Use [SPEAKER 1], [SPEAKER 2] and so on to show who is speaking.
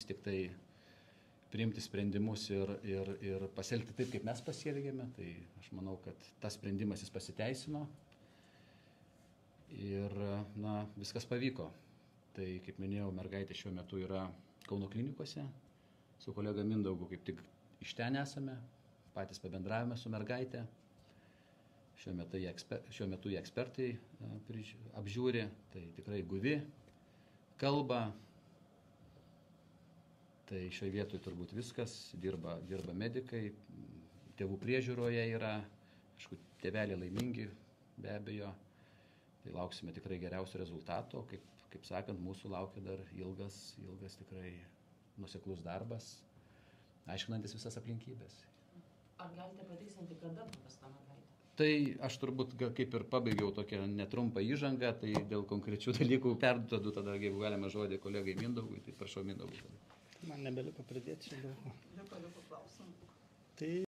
[SPEAKER 1] tik tai priimti sprendimus ir pasielgti taip, kaip mes pasielgėme. Tai aš manau, kad tas sprendimas jis pasiteisino ir viskas pavyko. Tai, kaip minėjau, mergaitė šiuo metu yra Kauno klinikose. Su kolega Mindaugu kaip tik iš ten esame, patys pabendravome su mergaitė. Šiuo metu jie ekspertai apžiūri, tai tikrai guvi, kalba. Tai šioje vietoje turbūt viskas, dirba medikai, tėvų priežiūroje yra, aišku, tėveliai laimingi be abejo. Tai lauksime tikrai geriausio rezultato, kaip sakant, mūsų laukia dar ilgas tikrai nuoseklus darbas, aiškinantis visas aplinkybės.
[SPEAKER 2] Ar galite patikslinti, kada pavesta mergaitė?
[SPEAKER 1] Tai aš turbūt kaip ir pabaigiau tokią netrumpą įžangą, tai dėl konkrečių dalykų perduodu tada, jeigu galima žodį kolegai Mindaugui, tai prašau Mindaugui.
[SPEAKER 3] Man nebeliko pridėti čia daug.
[SPEAKER 2] Liko klausimų.
[SPEAKER 3] Tai